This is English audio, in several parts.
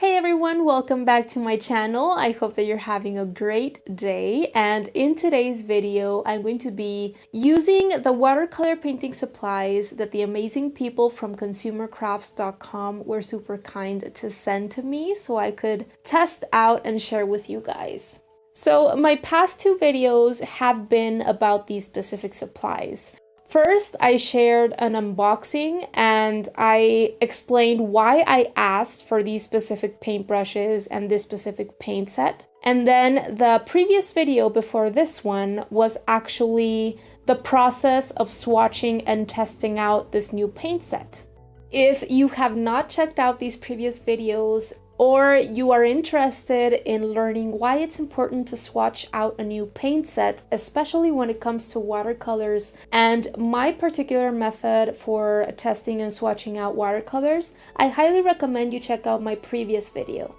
Hey everyone, welcome back to my channel. I hope that you're having a great day, and in today's video I'm going to be using the watercolor painting supplies that the amazing people from consumercrafts.com were super kind to send to me so I could test out and share with you guys. So my past two videos have been about these specific supplies. First, I shared an unboxing and I explained why I asked for these specific paintbrushes and this specific paint set. And then the previous video before this one was actually the process of swatching and testing out this new paint set. If you have not checked out these previous videos, or you are interested in learning why it's important to swatch out a new paint set, especially when it comes to watercolors, and my particular method for testing and swatching out watercolors, I highly recommend you check out my previous video.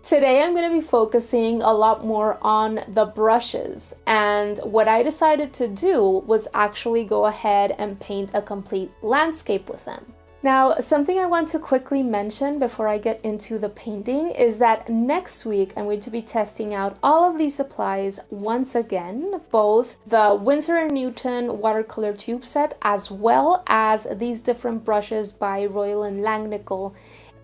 Today I'm going to be focusing a lot more on the brushes, and what I decided to do was actually go ahead and paint a complete landscape with them. Now, something I want to quickly mention before I get into the painting is that next week I'm going to be testing out all of these supplies once again, both the Winsor and Newton watercolor tube set as well as these different brushes by Royal and Langnickel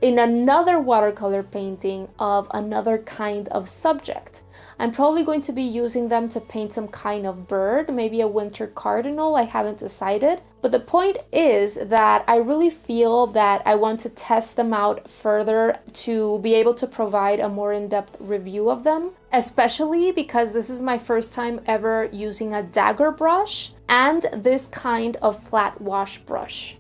in another watercolor painting of another kind of subject. I'm probably going to be using them to paint some kind of bird, maybe a winter cardinal, I haven't decided. But the point is that I really feel that I want to test them out further to be able to provide a more in-depth review of them, especially because this is my first time ever using a dagger brush and this kind of flat wash brush.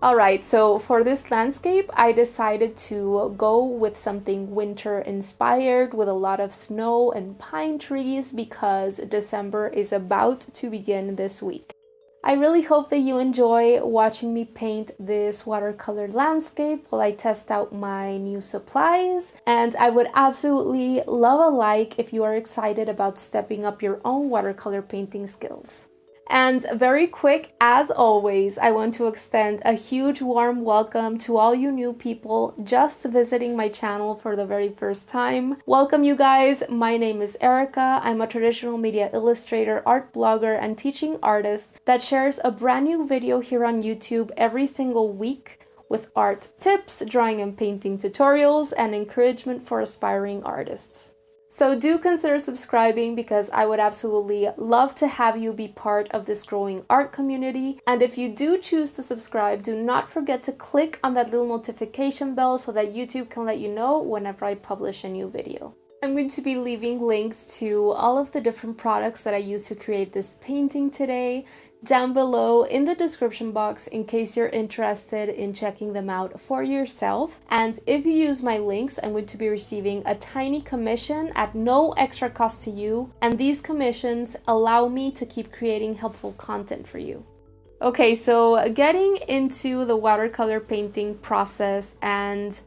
Alright, so for this landscape, I decided to go with something winter inspired with a lot of snow and pine trees because December is about to begin this week. I really hope that you enjoy watching me paint this watercolor landscape while I test out my new supplies, and I would absolutely love a like if you are excited about stepping up your own watercolor painting skills. And very quick, as always, I want to extend a huge warm welcome to all you new people just visiting my channel for the very first time. Welcome you guys, my name is Erica. I'm a traditional media illustrator, art blogger, and teaching artist that shares a brand new video here on YouTube every single week with art tips, drawing and painting tutorials, and encouragement for aspiring artists. So do consider subscribing because I would absolutely love to have you be part of this growing art community. And if you do choose to subscribe, do not forget to click on that little notification bell so that YouTube can let you know whenever I publish a new video. I'm going to be leaving links to all of the different products that I used to create this painting today down below in the description box in case you're interested in checking them out for yourself. And if you use my links, I'm going to be receiving a tiny commission at no extra cost to you, and these commissions allow me to keep creating helpful content for you. Okay, so getting into the watercolor painting process and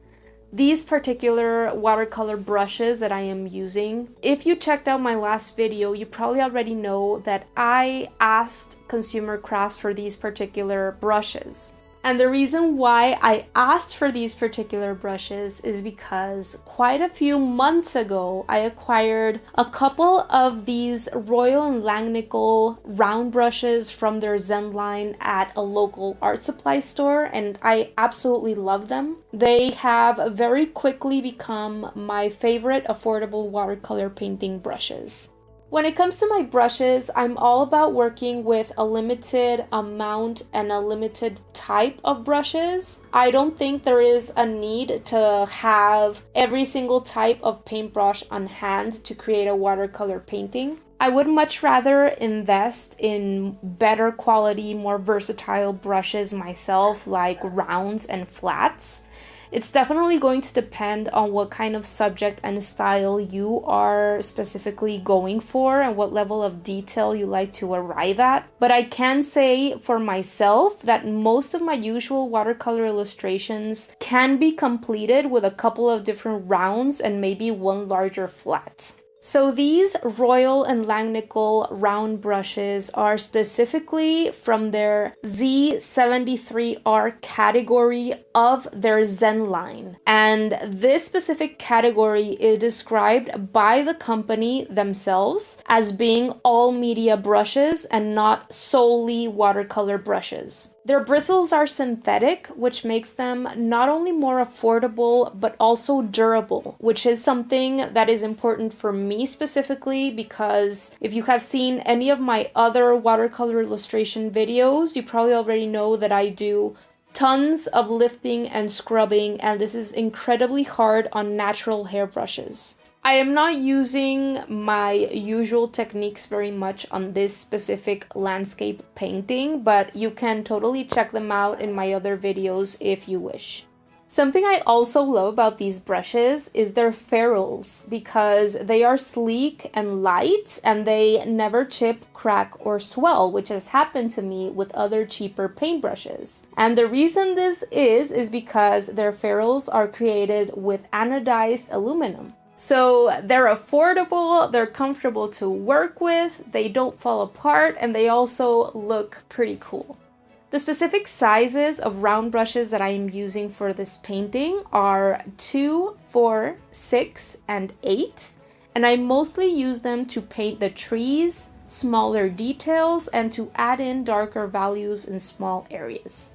these particular watercolor brushes that I am using. If you checked out my last video, you probably already know that I asked Consumer Crafts for these particular brushes. And the reason why I asked for these particular brushes is because quite a few months ago, I acquired a couple of these Royal and Langnickel round brushes from their Zen line at a local art supply store, and I absolutely love them. They have very quickly become my favorite affordable watercolor painting brushes. When it comes to my brushes, I'm all about working with a limited amount and a limited type of brushes. I don't think there is a need to have every single type of paintbrush on hand to create a watercolor painting. I would much rather invest in better quality, more versatile brushes myself, like rounds and flats. It's definitely going to depend on what kind of subject and style you are specifically going for and what level of detail you like to arrive at. But I can say for myself that most of my usual watercolor illustrations can be completed with a couple of different rounds and maybe one larger flat. So these Royal and Langnickel round brushes are specifically from their Z73R category of their Zen line. And this specific category is described by the company themselves as being all media brushes and not solely watercolor brushes. Their bristles are synthetic, which makes them not only more affordable, but also durable, which is something that is important for me specifically because if you have seen any of my other watercolor illustration videos, you probably already know that I do tons of lifting and scrubbing, and this is incredibly hard on natural hairbrushes. I am not using my usual techniques very much on this specific landscape painting, but you can totally check them out in my other videos if you wish. Something I also love about these brushes is their ferrules because they are sleek and light and they never chip, crack, or swell, which has happened to me with other cheaper paintbrushes. And the reason this is because their ferrules are created with anodized aluminum. So they're affordable, they're comfortable to work with, they don't fall apart, and they also look pretty cool. The specific sizes of round brushes that I am using for this painting are 2, 4, 6, and 8, and I mostly use them to paint the trees, smaller details, and to add in darker values in small areas.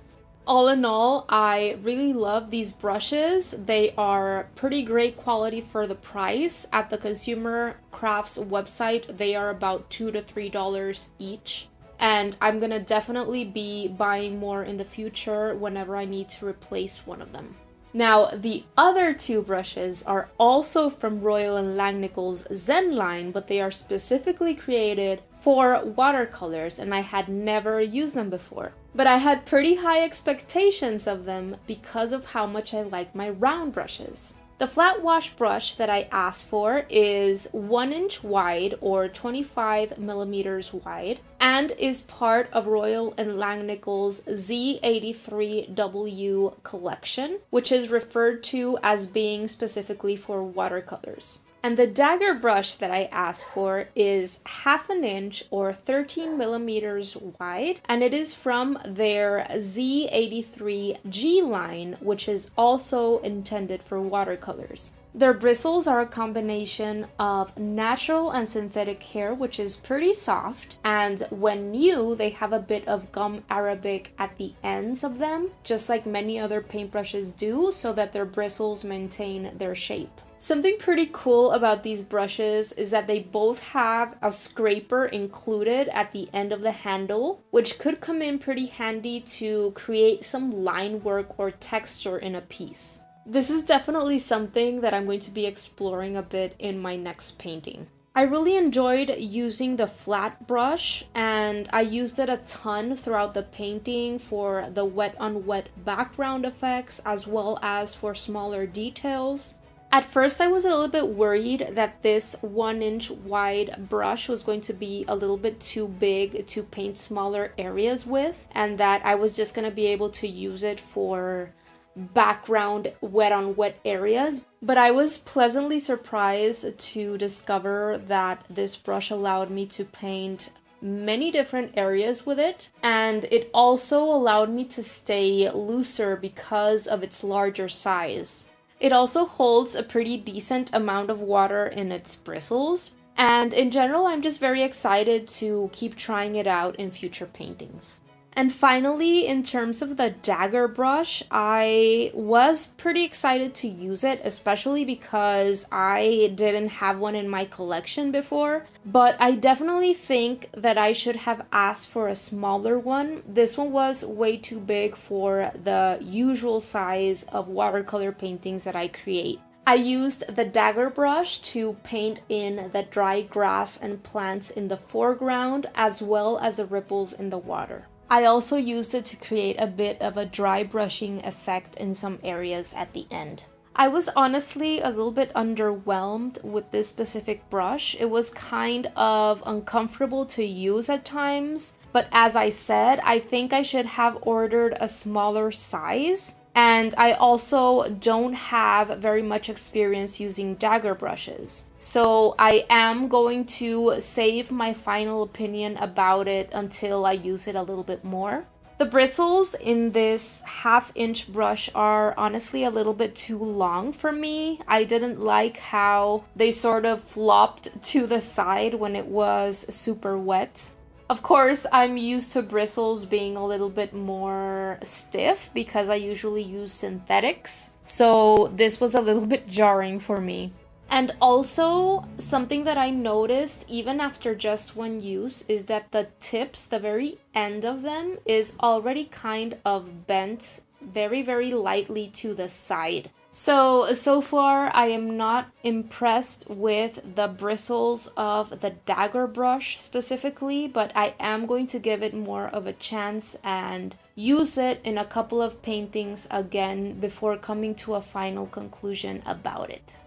All in all, I really love these brushes. They are pretty great quality for the price. At the Consumer Crafts website, they are about $2 to $3 each. And I'm gonna definitely be buying more in the future whenever I need to replace one of them. Now, the other two brushes are also from Royal and Langnickel's Zen line, but they are specifically created for watercolors, and I had never used them before. But I had pretty high expectations of them because of how much I like my round brushes. The flat wash brush that I asked for is 1 inch wide or 25 millimeters wide and is part of Royal and Langnickel's Z83W collection, which is referred to as being specifically for watercolors. And the Dagger brush that I asked for is 1/2 inch or 13 millimeters wide, and it is from their Z83G line, which is also intended for watercolors. Their bristles are a combination of natural and synthetic hair, which is pretty soft, and when new, they have a bit of gum arabic at the ends of them, just like many other paintbrushes do, so that their bristles maintain their shape. Something pretty cool about these brushes is that they both have a scraper included at the end of the handle, which could come in pretty handy to create some line work or texture in a piece. This is definitely something that I'm going to be exploring a bit in my next painting. I really enjoyed using the flat brush, and I used it a ton throughout the painting for the wet on wet background effects as well as for smaller details. At first, I was a little bit worried that this 1 inch wide brush was going to be a little bit too big to paint smaller areas with, and that I was just going to be able to use it for background wet on wet areas. But I was pleasantly surprised to discover that this brush allowed me to paint many different areas with it, and it also allowed me to stay looser because of its larger size. It also holds a pretty decent amount of water in its bristles, and in general, I'm just very excited to keep trying it out in future paintings. And finally, in terms of the Dagger brush, I was pretty excited to use it, especially because I didn't have one in my collection before. But I definitely think that I should have asked for a smaller one. This one was way too big for the usual size of watercolor paintings that I create. I used the Dagger brush to paint in the dry grass and plants in the foreground, as well as the ripples in the water. I also used it to create a bit of a dry brushing effect in some areas at the end. I was honestly a little bit underwhelmed with this specific brush. It was kind of uncomfortable to use at times, but as I said, I think I should have ordered a smaller size. And I also don't have very much experience using dagger brushes. So I am going to save my final opinion about it until I use it a little bit more. The bristles in this 1/2-inch brush are honestly a little bit too long for me. I didn't like how they sort of flopped to the side when it was super wet. Of course, I'm used to bristles being a little bit more stiff because I usually use synthetics, so this was a little bit jarring for me. And also, something that I noticed even after just one use is that the tips, the very end of them, is already kind of bent very, very lightly to the side. So far I am not impressed with the bristles of the Dagger Brush specifically, but I am going to give it more of a chance and use it in a couple of paintings again before coming to a final conclusion about it.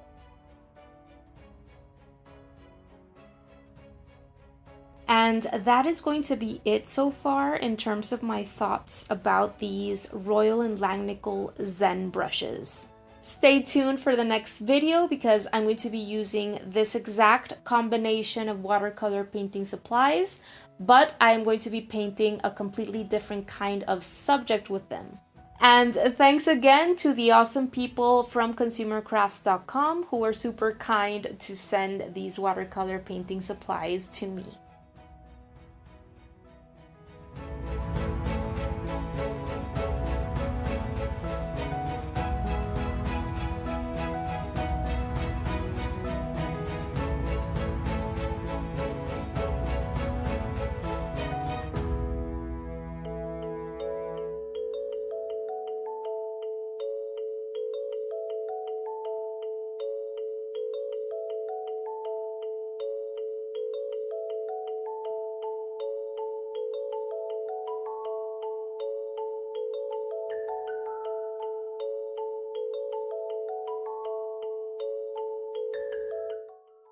And that is going to be it so far in terms of my thoughts about these Royal and Langnickel Zen brushes. Stay tuned for the next video because I'm going to be using this exact combination of watercolor painting supplies, but I'm going to be painting a completely different kind of subject with them. And thanks again to the awesome people from consumercrafts.com who were super kind to send these watercolor painting supplies to me.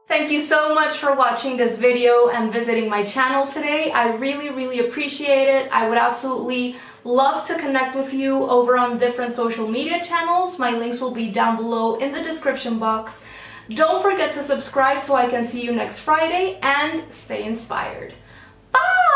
Thank you so much for watching this video and visiting my channel today. I really appreciate it. I would absolutely love to connect with you over on different social media channels. My links will be down below in the description box. Don't forget to subscribe so I can see you next Friday, and stay inspired. Bye!